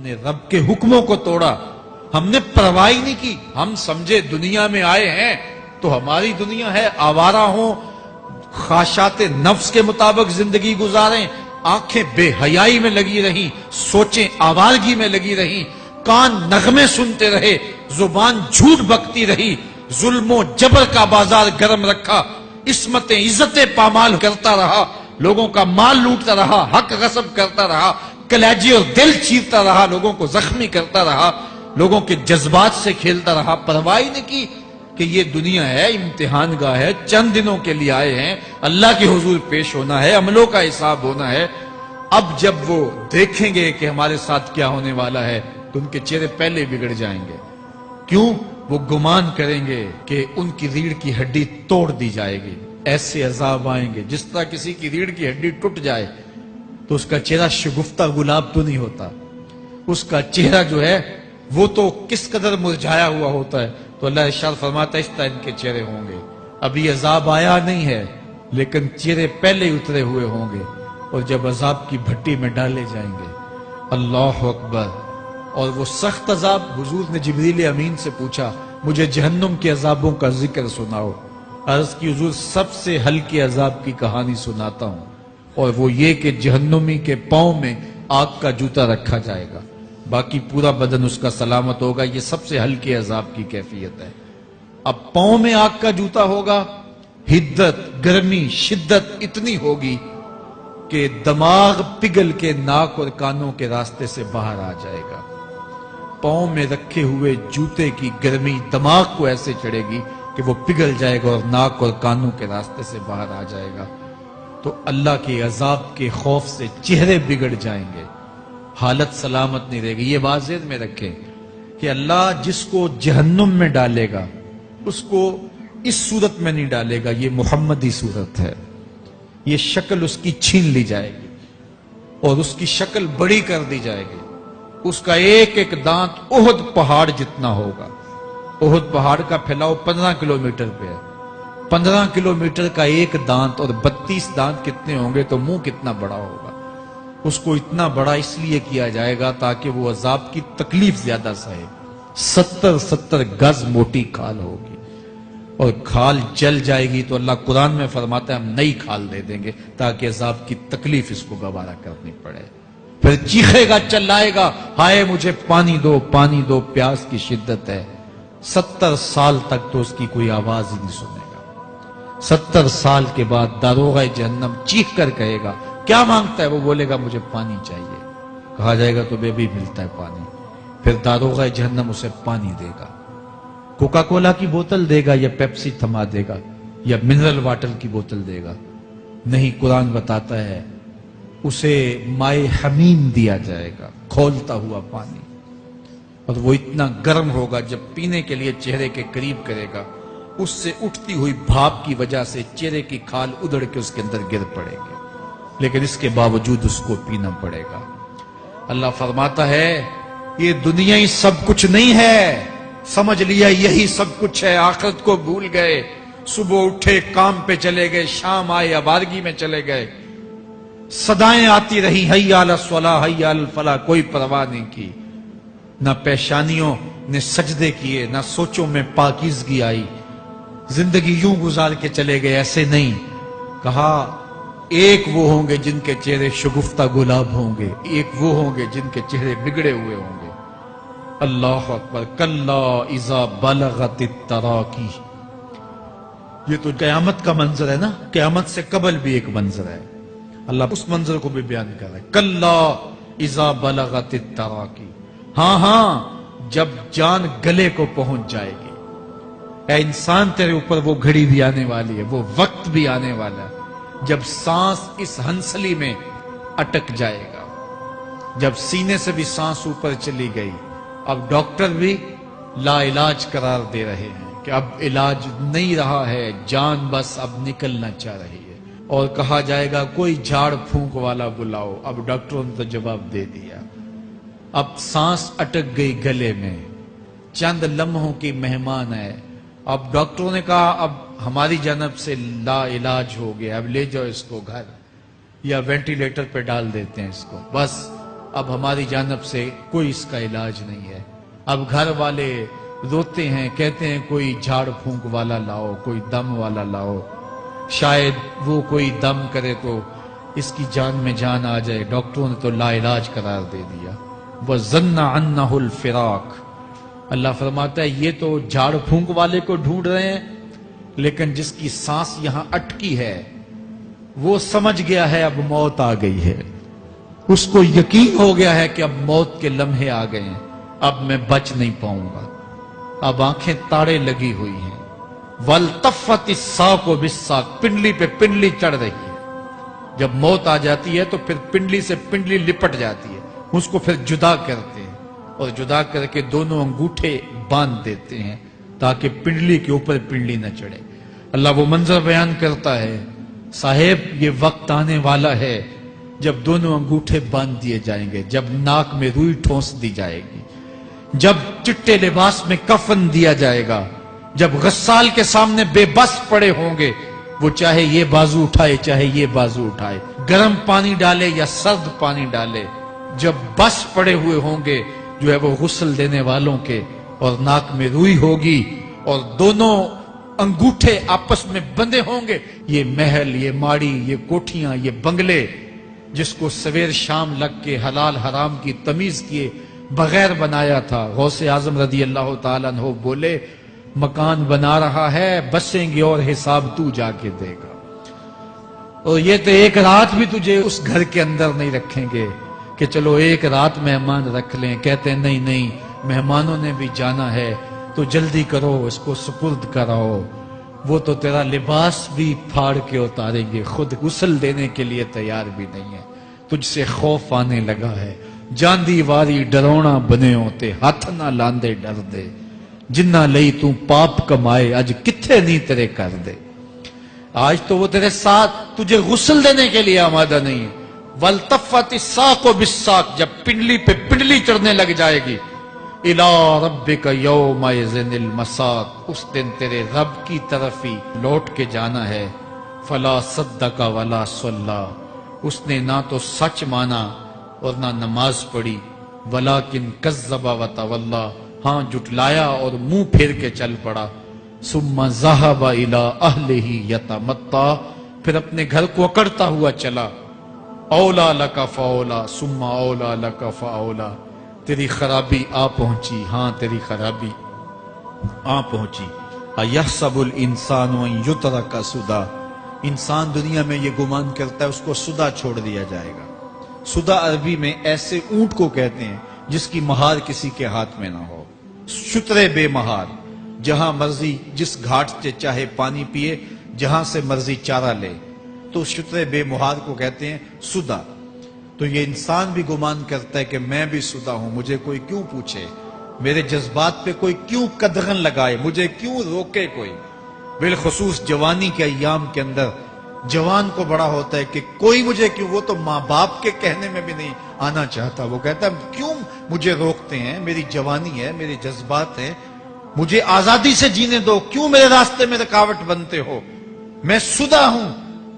اپنے رب کے حکموں کو توڑا، ہم نے پرواہ ہی نہیں کی. ہم سمجھے دنیا میں آئے ہیں تو ہماری دنیا ہے، آوارہ ہوں، خواہشات نفس کے مطابق زندگی گزاریں، آنکھیں بے حیائی میں لگی رہیں، سوچیں آوارگی میں لگی رہیں، کان نغمے سنتے رہے، زبان جھوٹ بکتی رہی، ظلم و جبر کا بازار گرم رکھا، عصمتیں عزتیں پامال کرتا رہا، لوگوں کا مال لوٹتا رہا، حق غصب کرتا رہا، کلیجے اور دل چیرتا رہا، لوگوں کو زخمی کرتا رہا، لوگوں کے جذبات سے کھیلتا رہا. پرواہ نہیں کی کہ یہ دنیا ہے، امتحان گاہ ہے، چند دنوں کے لیے آئے ہیں، اللہ کے حضور پیش ہونا ہے، عملوں کا حساب ہونا ہے. اب جب وہ دیکھیں گے کہ ہمارے ساتھ کیا ہونے والا ہے تو ان کے چہرے پہلے بگڑ جائیں گے. کیوں؟ وہ گمان کریں گے کہ ان کی ریڑھ کی ہڈی توڑ دی جائے گی. ایسے عذاب آئیں گے جس طرح کسی کی ریڑھ کی ہڈی ٹوٹ جائے تو اس کا چہرہ شگفتہ گلاب تو نہیں ہوتا، اس کا چہرہ جو ہے وہ تو کس قدر مرجھایا ہوا ہوتا ہے. تو اللہ ارشاد فرماتا ہے اس طرح ان کے چہرے ہوں گے. ابھی عذاب آیا نہیں ہے لیکن چہرے پہلے اترے ہوئے ہوں گے، اور جب عذاب کی بھٹی میں ڈالے جائیں گے، اللہ اکبر، اور وہ سخت عذاب. حضور نے جبریل امین سے پوچھا مجھے جہنم کے عذابوں کا ذکر سناؤ. عرض کی حضور سب سے ہلکے عذاب کی کہانی سناتا ہوں، اور وہ یہ کہ جہنمی کے پاؤں میں آگ کا جوتا رکھا جائے گا، باقی پورا بدن اس کا سلامت ہوگا. یہ سب سے ہلکے عذاب کی کیفیت ہے. اب پاؤں میں آگ کا جوتا ہوگا، حدت، گرمی، شدت اتنی ہوگی کہ دماغ پگھل کے ناک اور کانوں کے راستے سے باہر آ جائے گا. پاؤں میں رکھے ہوئے جوتے کی گرمی دماغ کو ایسے چڑھے گی کہ وہ پگھل جائے گا اور ناک اور کانوں کے راستے سے باہر آ جائے گا. تو اللہ کے عذاب کے خوف سے چہرے بگڑ جائیں گے، حالت سلامت نہیں رہے گی. یہ بات ذہن میں رکھیں کہ اللہ جس کو جہنم میں ڈالے گا اس کو اس صورت میں نہیں ڈالے گا. یہ محمدی صورت ہے، یہ شکل اس کی چھین لی جائے گی اور اس کی شکل بڑی کر دی جائے گی. اس کا ایک ایک دانت احد پہاڑ جتنا ہوگا. احد پہاڑ کا پھیلاؤ 15 کلومیٹر پہ ہے. 15 کلومیٹر کا ایک دانت اور 32 دانت کتنے ہوں گے تو منہ کتنا بڑا ہوگا. اس کو اتنا بڑا اس لیے کیا جائے گا تاکہ وہ عذاب کی تکلیف زیادہ سہے. 70 گز موٹی کھال ہوگی اور کھال جل جائے گی تو اللہ قرآن میں فرماتا ہے ہم نئی کھال دے دیں گے تاکہ عذاب کی تکلیف اس کو گوارا کرنی پڑے. پھر چیخے گا، چلائے گا، ہائے مجھے پانی دو، پانی دو، پیاس کی شدت ہے. 70 سال تک تو اس کی کوئی آواز ہی نہیں سنے گا. 70 سال کے بعد داروغہ جہنم چیخ کر کہے گا کیا مانگتا ہے؟ وہ بولے گا مجھے پانی چاہیے. کہا جائے گا تو بے بھی ملتا ہے پانی. پھر داروغہ جہنم اسے پانی دے گا. کوکا کولا کی بوتل دے گا یا پیپسی تھما دے گا یا منرل واٹر کی بوتل دے گا؟ نہیں، قرآن بتاتا ہے اسے مائے حمیم دیا جائے گا، کھولتا ہوا پانی. اور وہ اتنا گرم ہوگا جب پینے کے لیے چہرے کے قریب کرے گا اس سے اٹھتی ہوئی بھاپ کی وجہ سے چہرے کی کھال ادھڑ کے اس کے اندر گر پڑے گی، لیکن اس کے باوجود اس کو پینا پڑے گا. اللہ فرماتا ہے یہ دنیا ہی سب کچھ نہیں ہے. سمجھ لیا یہی سب کچھ ہے، آخرت کو بھول گئے. صبح اٹھے کام پہ چلے گئے، شام آئے آوارگی میں چلے گئے. صدائیں آتی رہی حی علی الصلاح حی علی الفلاح، کوئی پرواہ نہیں کی. نہ پیشانیوں نے سجدے کیے، نہ سوچوں میں پاکیزگی آئی. زندگی یوں گزار کے چلے گئے. ایسے نہیں. کہا ایک وہ ہوں گے جن کے چہرے شگفتہ گلاب ہوں گے، ایک وہ ہوں گے جن کے چہرے بگڑے ہوئے ہوں گے. اللہ اکبر. کلا اذا بلغت التراقی. یہ تو قیامت کا منظر ہے نا، قیامت سے قبل بھی ایک منظر ہے. اللہ اس منظر کو بھی بیان کر رہا ہے. کلا اذا بلغت التراقی. ہاں جب جان گلے کو پہنچ جائے گی. اے انسان تیرے اوپر وہ گھڑی بھی آنے والی ہے، وہ وقت بھی آنے والا ہے جب سانس اس ہنسلی میں اٹک جائے گا. جب سینے سے بھی سانس اوپر چلی گئی، اب ڈاکٹر بھی لا علاج قرار دے رہے ہیں کہ اب علاج نہیں رہا ہے، جان بس اب نکلنا چاہ رہی ہے. اور کہا جائے گا کوئی جھاڑ پھونک والا بلاؤ. اب ڈاکٹروں نے تو جواب دے دیا. اب سانس اٹک گئی گلے میں، چند لمحوں کی مہمان ہے. اب ڈاکٹروں نے کہا اب ہماری جانب سے لا علاج ہو گیا، اب لے جاؤ اس کو گھر یا وینٹیلیٹر پہ ڈال دیتے ہیں اس کو. بس اب ہماری جانب سے کوئی اس کا علاج نہیں ہے. اب گھر والے روتے ہیں, کہتے ہیں کوئی جھاڑ پھونک والا لاؤ, کوئی دم والا لاؤ, شاید وہ کوئی دم کرے تو اس کی جان میں جان آ جائے. ڈاکٹروں نے تو لا علاج قرار دے دیا. وَظَنَّ عَنَّهُ الْفِرَاقُ. اللہ فرماتا ہے یہ تو جھاڑ پھونک والے کو ڈھونڈ رہے ہیں, لیکن جس کی سانس یہاں اٹکی ہے وہ سمجھ گیا ہے اب موت آ گئی ہے. اس کو یقین ہو گیا ہے کہ اب موت کے لمحے آ گئے ہیں, اب میں بچ نہیں پاؤں گا. اب آنکھیں تاڑے لگی ہوئی ہیں. وَالْتَفَّتِ السَّاقُ بِالسَّاقِ. پنڈلی پہ پنڈلی چڑھ رہی ہے. جب موت آ جاتی ہے تو پھر پنڈلی سے پنڈلی لپٹ جاتی ہے, اس کو پھر جدا کرتے ہیں اور جدا کر کے دونوں انگوٹھے باندھ دیتے ہیں تاکہ پنڈلی کے اوپر پنڈلی نہ چڑھے. اللہ وہ منظر بیان کرتا ہے, صاحب یہ وقت آنے والا ہے جب دونوں انگوٹھے باندھ دیے جائیں گے, جب ناک میں روئی ٹھونس دی جائے گی, جب چٹے لباس میں کفن دیا جائے گا, جب غسال کے سامنے بے بس پڑے ہوں گے, وہ چاہے یہ بازو اٹھائے چاہے یہ بازو اٹھائے, گرم پانی ڈالے یا سرد پانی ڈالے, جب بس پڑے ہوئے ہوں گے جو ہے وہ غسل دینے والوں کے, اور ناک میں روئی ہوگی اور دونوں انگوٹھے آپس میں بندھے ہوں گے. یہ محل, یہ ماڑی, یہ کوٹھیاں, یہ بنگلے جس کو سویر شام لگ کے حلال حرام کی تمیز کیے بغیر بنایا تھا, غوث اعظم رضی اللہ تعالیٰ عنہ بولے مکان بنا رہا ہے, بسیں گے اور حساب تو جا کے دے گا. اور یہ تو ایک رات بھی تجھے اس گھر کے اندر نہیں رکھیں گے کہ چلو ایک رات مہمان رکھ لیں. کہتے ہیں نہیں نہیں, مہمانوں نے بھی جانا ہے تو جلدی کرو, اس کو سپرد کراؤ. وہ تو تیرا لباس بھی پھاڑ کے اتاریں گے, خود غسل دینے کے لیے تیار بھی نہیں ہے. تجھ سے خوف آنے لگا ہے, جاندی واری ڈرونا بنے ہوتے, ہاتھ نہ لاندے ڈر دے, جنہ لئی تو پاپ کمائے اج کتھے نہیں تیرے کر دے. آج تو وہ تیرے ساتھ تجھے غسل دینے کے لیے آمادہ نہیں ہے. وَالْتَفَّتِ السَّاقُ بِالسَّاقِ. جب پنڈلی پہ پنڈلی چڑھنے لگ جائے گی, إِلَىٰ رَبِّكَ يَوْمَئِذٍ الْمَسَاقُ. اس دن تیرے رب کی طرف ہی لوٹ کے جانا ہے. فَلَا صَدَّقَ وَلَا صَلَّىٰ. اس نے نہ تو سچ مانا اور نہ نماز پڑھی. وَلَٰكِنْ كَذَّبَ وَتَوَلَّىٰ. ہاں جھٹلایا اور منہ پھیر کے چل پڑا. ثُمَّ ذَهَبَ إِلَىٰ أَهْلِهِ يَتَمَطَّىٰ. پھر اپنے گھر کو اکڑتا ہوا چلا. اولا لک فاولا ثم اولا لک فاولا. تیری خرابی آ پہنچی, ہاں تیری خرابی آ پہنچی. ایحسب الانسان ان یترک سدی. انسان دنیا میں یہ گمان کرتا ہے اس کو سدا چھوڑ دیا جائے گا. سدا عربی میں ایسے اونٹ کو کہتے ہیں جس کی مہار کسی کے ہاتھ میں نہ ہو. شترے بے مہار, جہاں مرضی جس گھاٹ سے چاہے پانی پیے, جہاں سے مرضی چارہ لے, تو شترے بے مہار کو کہتے ہیں سدا. تو یہ انسان بھی گمان کرتا ہے کہ میں بھی سدا ہوں, مجھے کوئی کیوں پوچھے, میرے جذبات پہ کوئی کیوں قدغن لگائے, مجھے کیوں روکے کوئی. بالخصوص جوانی کے ایام کے اندر جوان کو بڑا ہوتا ہے کہ کوئی مجھے کیوں. وہ تو ماں باپ کے کہنے میں بھی نہیں آنا چاہتا, وہ کہتا ہے کیوں مجھے روکتے ہیں, میری جوانی ہے, میرے جذبات ہیں, مجھے آزادی سے جینے دو, کیوں میرے راستے میں رکاوٹ بنتے ہو, میں سدا ہوں.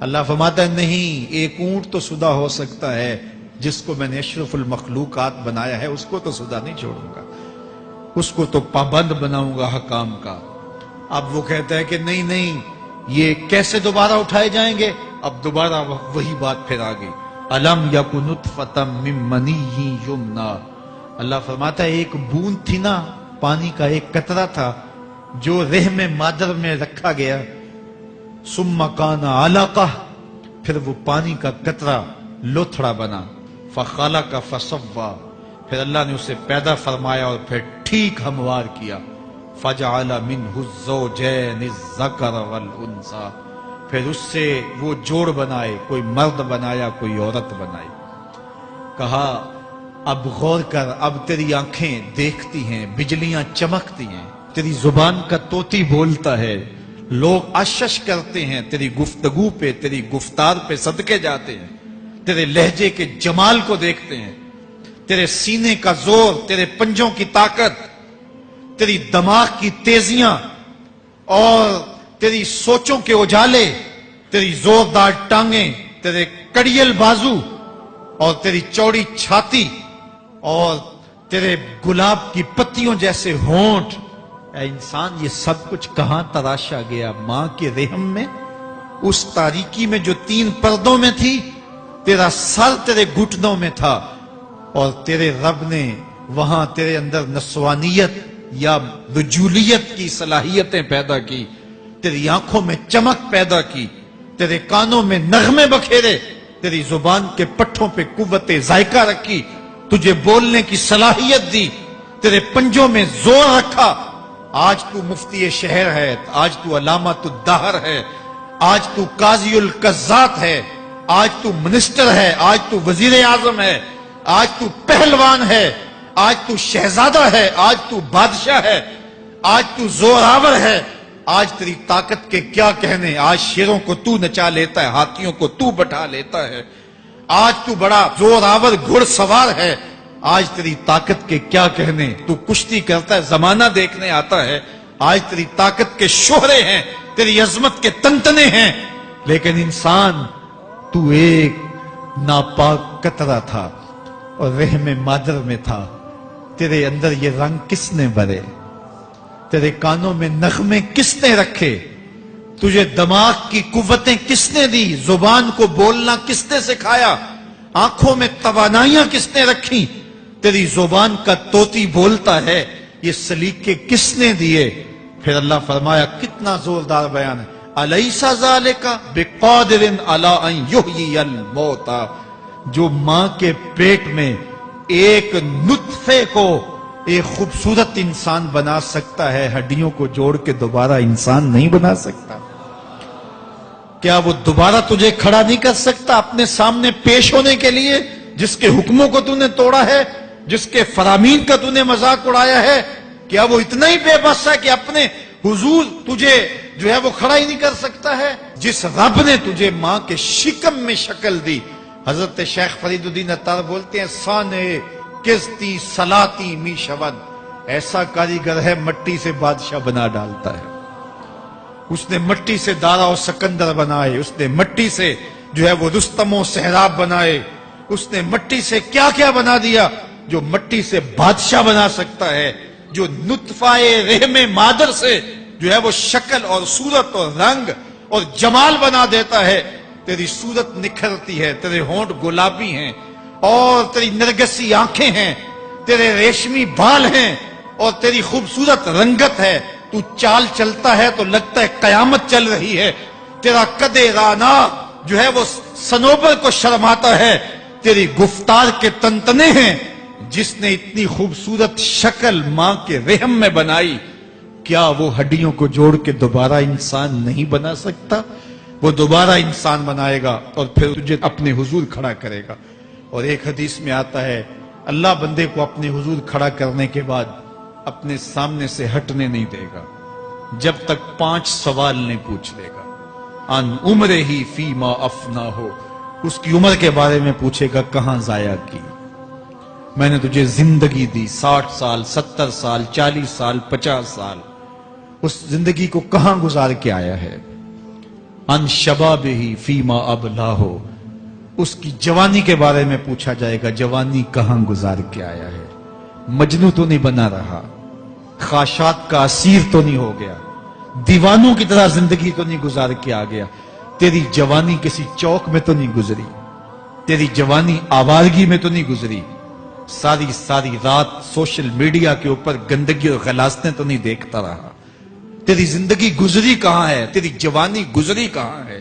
اللہ فرماتا ہے نہیں, ایک اونٹ تو سدا ہو سکتا ہے جس کو میں نے اشرف المخلوقات بنایا ہے, اس کو تو سدا نہیں چھوڑوں گا, اس کو تو پابند بناؤں گا حکام کا. اب وہ کہتا ہے کہ نہیں نہیں, یہ کیسے دوبارہ اٹھائے جائیں گے. اب دوبارہ وہی بات پھر آ گئی. الم یکن نطفۃ من منی یمنی. اللہ فرماتا ہے ایک بوند تھی نا, پانی کا ایک قطرہ تھا جو رحم مادر میں رکھا گیا. ثم کان علقہ, پھر وہ پانی کا قطرہ لوتھڑا بنا. فخلق فسوی, پھر اللہ نے اسے پیدا فرمایا اور پھر ٹھیک ہموار کیا. فجعل منہ الزوجین الذکر والانثی, پھر اس سے وہ جوڑ بنائے, کوئی مرد بنایا کوئی عورت بنائی. کہا اب غور کر, اب تیری آنکھیں دیکھتی ہیں, بجلیاں چمکتی ہیں, تیری زبان کا طوطی بولتا ہے, لوگ اشش کرتے ہیں تیری گفتگو پہ, تیری گفتار پہ صدقے جاتے ہیں, تیرے لہجے کے جمال کو دیکھتے ہیں, تیرے سینے کا زور, تیرے پنجوں کی طاقت, تیری دماغ کی تیزیاں اور تیری سوچوں کے اجالے, تیری زوردار ٹانگیں, تیرے کڑیل بازو, اور تیری چوڑی چھاتی اور تیرے گلاب کی پتیوں جیسے ہونٹ، اے انسان یہ سب کچھ کہاں تراشا گیا؟ ماں کے رحم میں، اس تاریکی میں جو 3 پردوں میں تھی۔ تیرا سر تیرے گھٹنوں میں تھا، اور تیرے رب نے وہاں تیرے اندر نسوانیت یا رجولیت کی صلاحیتیں پیدا کی، تیری آنکھوں میں چمک پیدا کی، تیرے کانوں میں نغمے بکھیرے، تیری زبان کے پٹھوں پہ قوت ذائقہ رکھی، تجھے بولنے کی صلاحیت دی، تیرے پنجوں میں زور رکھا۔ آج تو مفتی شہر ہے، آج تو علامۃ الدہر ہے، آج تو قاضی القضات ہے، آج تو منسٹر ہے، آج تو وزیر اعظم ہے، آج تو پہلوان ہے، آج تو شہزادہ ہے، آج تو بادشاہ ہے، آج تو زوراور ہے۔ آج تیری طاقت کے کیا کہنے؟ آج شیروں کو تو نچا لیتا ہے، ہاتھیوں کو تو بٹھا لیتا ہے، آج تو بڑا زوراور گھڑ سوار ہے۔ آج تیری طاقت کے کیا کہنے؟ تو کشتی کرتا ہے، زمانہ دیکھنے آتا ہے۔ آج تیری طاقت کے شوہرے ہیں، تیری عظمت کے تنتنے ہیں، لیکن انسان تو ایک ناپاک قطرہ تھا اور رحم مادر میں تھا۔ تیرے اندر یہ رنگ کس نے بھرے؟ تیرے کانوں میں نغمے کس نے رکھے؟ تجھے دماغ کی قوتیں کس نے دی؟ زبان کو بولنا کس نے سکھایا؟ آنکھوں میں توانائیاں کس نے رکھی؟ تیری زبان کا طوطی بولتا ہے، یہ سلیقے کس نے دیے؟ پھر اللہ فرمایا، کتنا زوردار بیان ہے، الیس ذالک بقادر علی ان یحیی الموتى۔ جو ماں کے پیٹ میں ایک نطفے کو ایک خوبصورت انسان بنا سکتا ہے، ہڈیوں کو جوڑ کے دوبارہ انسان نہیں بنا سکتا؟ کیا وہ دوبارہ تجھے کھڑا نہیں کر سکتا اپنے سامنے پیش ہونے کے لیے؟ جس کے حکموں کو تو نے توڑا ہے، جس کے فرامین کا تو نے مذاق اڑایا ہے، کیا وہ اتنا ہی بے بس ہے کہ اپنے حضور تجھے جو ہے وہ کھڑا ہی نہیں کر سکتا ہے؟ جس رب نے تجھے ماں کے شکم میں شکل دی، حضرت شیخ فرید الدین عطار بولتے ہیں، سانے کستی سلاتی می شود، ایسا کاریگر ہے مٹی سے بادشاہ بنا ڈالتا ہے۔ اس نے مٹی سے دارا و سکندر بنائے، اس نے مٹی سے جو ہے وہ رستم و سہراب بنائے، اس نے مٹی سے کیا کیا بنا دیا جو مٹی سے بادشاہ بنا سکتا ہے، جو نطفہ رحم مادر سے جو ہے وہ شکل اور صورت اور رنگ اور جمال بنا دیتا ہے۔ تیری صورت نکھرتی ہے، تیرے ہونٹ گلابی ہیں اور تیری نرگسی آنکھیں ہیں، تیرے ریشمی بال ہیں اور تیری خوبصورت رنگت ہے، تو چال چلتا ہے تو لگتا ہے قیامت چل رہی ہے، تیرا قد رانا جو ہے وہ صنوبر کو شرماتا ہے، تیری گفتار کے تنتنے ہیں۔ جس نے اتنی خوبصورت شکل ماں کے رحم میں بنائی، کیا وہ ہڈیوں کو جوڑ کے دوبارہ انسان نہیں بنا سکتا؟ وہ دوبارہ انسان بنائے گا اور پھر تجھے اپنے حضور کھڑا کرے گا۔ اور ایک حدیث میں آتا ہے، اللہ بندے کو اپنے حضور کھڑا کرنے کے بعد اپنے سامنے سے ہٹنے نہیں دے گا جب تک 5 سوال نہیں پوچھ لے گا۔ ان عمرہ ہی فیما افنا ہو، اس کی عمر کے بارے میں پوچھے گا، کہاں ضائع کی؟ میں نے تجھے زندگی دی، 60 سال 70 سال 40 سال 50 سال، اس زندگی کو کہاں گزار کے آیا ہے؟ ان شباب ہی فیما ابلا ہو، اس کی جوانی کے بارے میں پوچھا جائے گا، جوانی کہاں گزار کے آیا ہے؟ مجنوں تو نہیں بنا رہا، خواہشات کا اسیر تو نہیں ہو گیا، دیوانوں کی طرح زندگی تو نہیں گزار کے آ گیا؟ تیری جوانی کسی چوک میں تو نہیں گزری، تیری جوانی آوارگی میں تو نہیں گزری، ساری رات سوشل میڈیا کے اوپر گندگی اور غلاظتیں تو نہیں دیکھتا رہا؟ تیری زندگی گزری کہاں ہے؟ تیری جوانی گزری کہاں ہے؟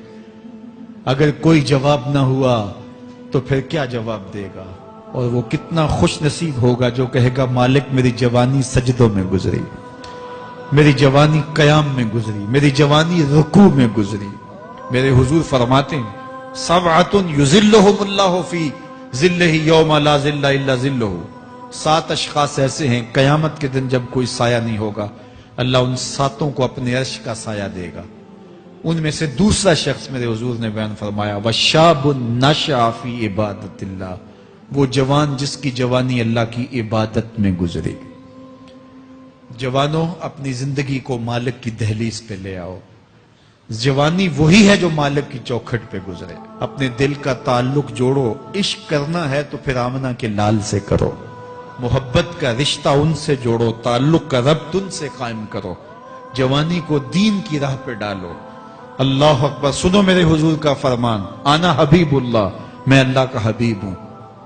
اگر کوئی جواب نہ ہوا تو پھر کیا جواب دے گا؟ اور وہ کتنا خوش نصیب ہوگا جو کہے گا، مالک میری جوانی سجدوں میں گزری، میری جوانی قیام میں گزری، میری جوانی رکوع میں گزری۔ میرے حضور فرماتے ہیں، سبعۃ یظلھم اللہ فی ظلہ یوم لا ظل الا ظلہ، 7 اشخاص ایسے ہیں قیامت کے دن جب کوئی سایہ نہیں ہوگا، اللہ ان 7 کو اپنے عرش کا سایہ دے گا۔ ان میں سے دوسرا شخص میرے حضور نے بیان فرمایا، وَشَابٌ نَشَأَ فِي عِبَادَةِ اللَّهِ، وہ جوان جس کی جوانی اللہ کی عبادت میں گزری۔ جوانوں، اپنی زندگی کو مالک کی دہلیز پہ لے آؤ، جوانی وہی ہے جو مالک کی چوکھٹ پہ گزرے. اپنے دل کا تعلق جوڑو. عشق کرنا ہے تو پھر آمنہ کے لال سے کرو. محبت کا رشتہ ان سے جوڑو. تعلق کا ربط ان سے قائم کرو. جوانی کو دین کی راہ پہ ڈالو. اللہ اکبر. سنو میرے حضور کا فرمان, انا حبیب اللہ, میں اللہ کا حبیب ہوں.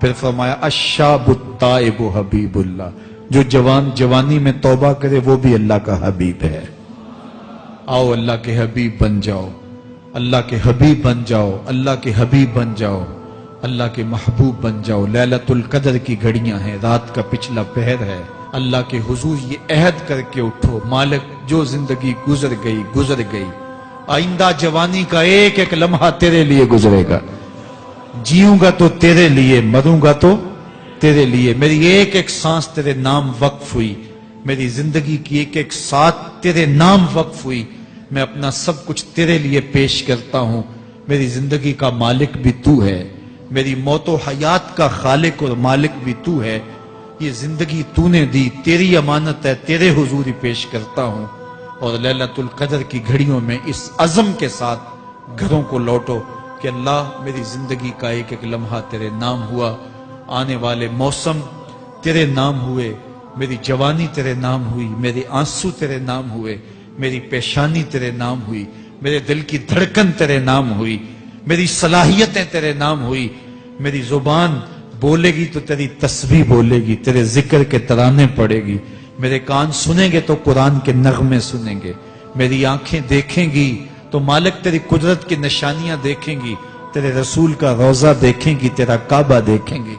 پھر فرمایا الشاب التائب حبیب اللہ, جو جوان جوانی میں توبہ کرے وہ بھی اللہ کا حبیب ہے. آؤ اللہ کے حبیب بن جاؤ, اللہ کے حبیب بن جاؤ, اللہ کے حبیب بن جاؤ, اللہ کے محبوب بن جاؤ. لیلۃ القدر کی گھڑیاں ہیں, رات کا پچھلا پہر ہے. اللہ کے حضور یہ عہد کر کے اٹھو, مالک جو زندگی گزر گئی, آئندہ جوانی کا ایک ایک لمحہ تیرے لیے گزرے گا. جیوں گا تو تیرے لیے, مروں گا تو تیرے لیے. میری ایک ایک سانس تیرے نام وقف ہوئی, میری زندگی کی ایک ایک ساتھ تیرے نام وقف ہوئی. میں اپنا سب کچھ تیرے لیے پیش کرتا ہوں. میری زندگی کا مالک بھی تو ہے, میری موت و حیات کا خالق اور مالک بھی تو ہے. یہ زندگی تو نے دی, تیری امانت ہے, تیرے حضور ہی پیش کرتا ہوں. اور لیلۃ القدر کی گھڑیوں میں اس عزم کے ساتھ گھروں کو لوٹو کہ اللہ میری زندگی کا ایک ایک لمحہ تیرے نام ہوا, آنے والے موسم تیرے نام ہوئے, میری جوانی تیرے نام ہوئی, میرے آنسو تیرے نام ہوئے, میری پیشانی تیرے نام ہوئی, میرے دل کی دھڑکن تیرے نام ہوئی, میری صلاحیتیں تیرے نام ہوئی. میری زبان بولے گی تو تیری تسبیح بولے گی, تیرے ذکر کے ترانے پڑے گی. میرے کان سنیں گے تو قرآن کے نغمے سنیں گے. میری آنکھیں دیکھیں گی تو مالک تیری قدرت کی نشانیاں دیکھیں گی, تیرے رسول کا روضہ دیکھیں گی, تیرا کعبہ دیکھیں گی.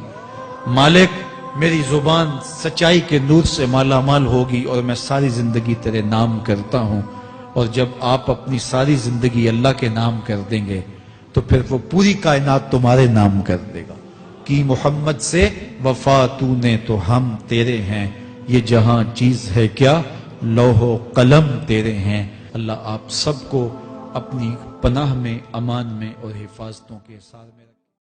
مالک میری زبان سچائی کے نور سے مالا مال ہوگی اور میں ساری زندگی تیرے نام کرتا ہوں. اور جب آپ اپنی ساری زندگی اللہ کے نام کر دیں گے تو پھر وہ پوری کائنات تمہارے نام کر دے گا. کی محمد سے وفا تو نے تو ہم تیرے ہیں, یہ جہاں چیز ہے کیا لوح و قلم تیرے ہیں. اللہ آپ سب کو اپنی پناہ میں, امان میں اور حفاظتوں کے ساتھ میں